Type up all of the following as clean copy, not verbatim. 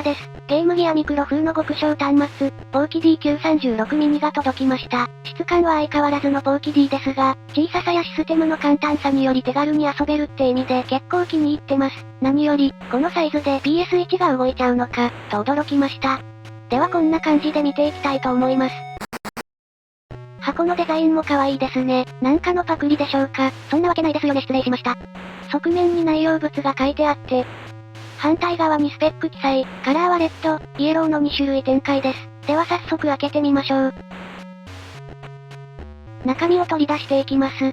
です。ゲームギアミクロ風の極小端末、ボーキ D936 ミニが届きました。質感は相変わらずのボーキ D ですが、小ささやシステムの簡単さにより手軽に遊べるって意味で結構気に入ってます。何より、このサイズで PS1 が動いちゃうのか、と驚きました。ではこんな感じで見ていきたいと思います。箱のデザインも可愛いですね。なんかのパクリでしょうか。そんなわけないですよね、失礼しました。側面に内容物が書いてあって、反対側にスペック記載、カラーはレッド、イエローの2種類展開です。では早速開けてみましょう。中身を取り出していきます。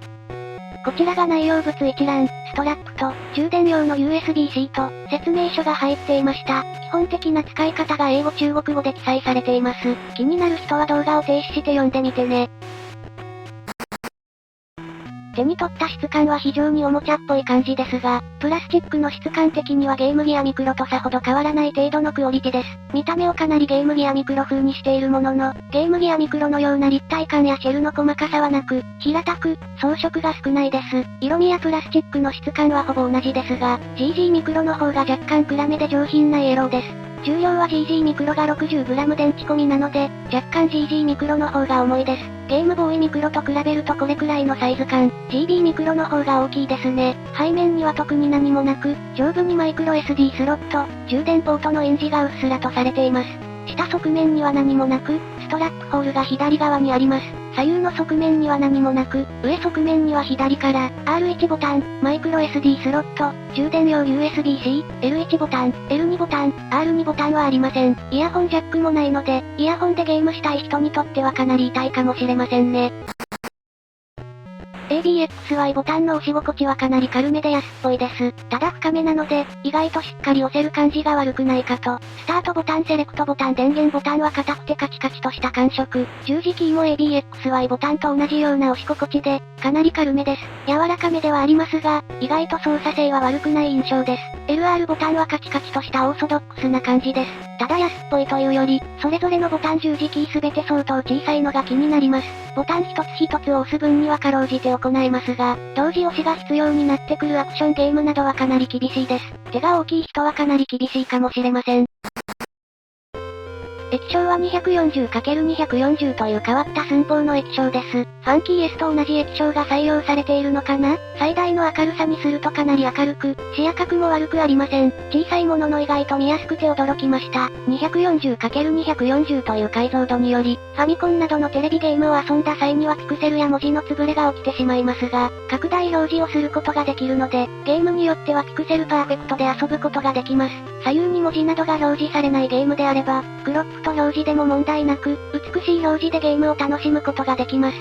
こちらが内容物一覧、ストラップと、充電用の USB-C と、説明書が入っていました。基本的な使い方が英語中国語で記載されています。気になる人は動画を停止して読んでみてね。手に取った質感は非常におもちゃっぽい感じですが、プラスチックの質感的にはゲームギアミクロとさほど変わらない程度のクオリティです。見た目をかなりゲームギアミクロ風にしているものの、ゲームギアミクロのような立体感やシェルの細かさはなく、平たく、装飾が少ないです。色味やプラスチックの質感はほぼ同じですが、GG ミクロの方が若干暗めで上品なイエローです。重量は GG ミクロが 60g 電池込みなので、若干 GG ミクロの方が重いです。ゲームボーイミクロと比べるとこれくらいのサイズ感、GB ミクロの方が大きいですね。背面には特に何もなく、上部にマイクロ SD スロット、充電ポートの印字がうっすらとされています。下側面には何もなく、ストラップホールが左側にあります。左右の側面には何もなく、上側面には左から、R1 ボタン、マイクロ SD スロット、充電用 USB-C、L1 ボタン、L2 ボタン、R2 ボタンはありません。イヤホンジャックもないので、イヤホンでゲームしたい人にとってはかなり痛いかもしれませんね。ABXY ボタンの押し心地はかなり軽めで安っぽいです。ただ深めなので、意外としっかり押せる感じが悪くないかと。スタートボタン、セレクトボタン、電源ボタンは硬くてカチカチとした感触。十字キーも ABXY ボタンと同じような押し心地で、かなり軽めです。柔らかめではありますが、意外と操作性は悪くない印象です。LR ボタンはカチカチとしたオーソドックスな感じです。ただ安っぽいというより、それぞれのボタン十字キーすべて相当小さいのが気になります。ボタン一つ一つを押す分にはかろうじて行えますが、同時押しが必要になってくるアクションゲームなどはかなり厳しいです。手が大きい人はかなり厳しいかもしれません。液晶は 240×240 という変わった寸法の液晶です。ファンキー S と同じ液晶が採用されているのかな？最大の明るさにするとかなり明るく、視野角も悪くありません。小さいものの意外と見やすくて驚きました。240×240 という解像度により、ファミコンなどのテレビゲームを遊んだ際にはピクセルや文字の潰れが起きてしまいますが、拡大表示をすることができるので、ゲームによってはピクセルパーフェクトで遊ぶことができます。左右に文字などが表示されないゲームであれば、クロップと表示でも問題なく、美しい表示でゲームを楽しむことができます。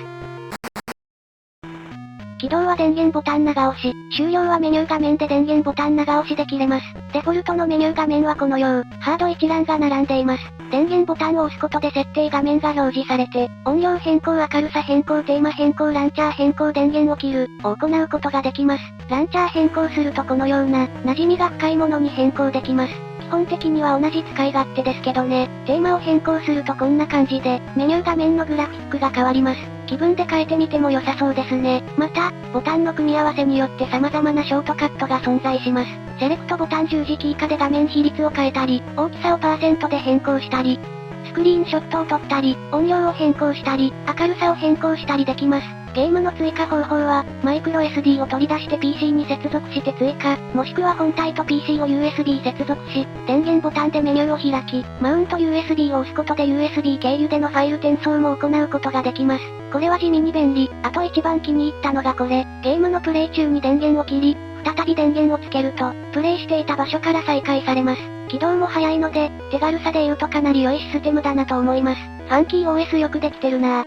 起動は電源ボタン長押し。終了はメニュー画面で電源ボタン長押しで切れます。デフォルトのメニュー画面はこのよう、ハード一覧が並んでいます。電源ボタンを押すことで設定画面が表示されて、音量変更、明るさ変更、テーマ変更、ランチャー変更、電源を切る、を行うことができます。ランチャー変更するとこのような、馴染みが深いものに変更できます。基本的には同じ使い勝手ですけどね。テーマを変更するとこんな感じで、メニュー画面のグラフィックが変わります。気分で変えてみても良さそうですね。また、ボタンの組み合わせによって様々なショートカットが存在します。セレクトボタン十字キー下で画面比率を変えたり、大きさをパーセントで変更したり、スクリーンショットを撮ったり、音量を変更したり、明るさを変更したりできます。ゲームの追加方法は、マイクロ SD を取り出して PC に接続して追加、もしくは本体と PC を USB 接続し、電源ボタンでメニューを開き、マウント USB を押すことで USB 経由でのファイル転送も行うことができます。これは地味に便利。あと一番気に入ったのがこれ、ゲームのプレイ中に電源を切り、再び電源をつけると、プレイしていた場所から再開されます。起動も早いので、手軽さで言うとかなり良いシステムだなと思います。ファンキー OS よくできてるなぁ。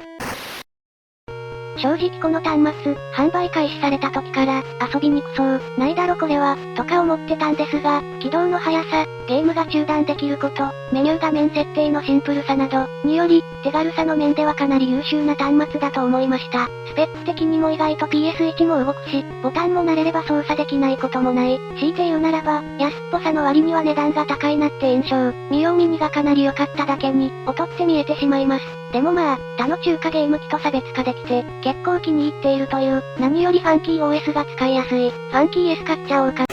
正直この端末、販売開始された時から、遊びにくそう、ないだろこれは、とか思ってたんですが、起動の速さ、ゲームが中断できること、メニュー画面設定のシンプルさなど、により、手軽さの面ではかなり優秀な端末だと思いました。スペック的にも意外と PS1 も動くし、ボタンも慣れれば操作できないこともない。強いて言うならば、安っぽさの割には値段が高いなって印象。見よう見にがかなり良かっただけに、劣って見えてしまいます。でもまあ、他の中華ゲーム機と差別化できて、結構気に入っているという、何よりファンキー OS が使いやすい。ファンキー S 買っちゃおうか。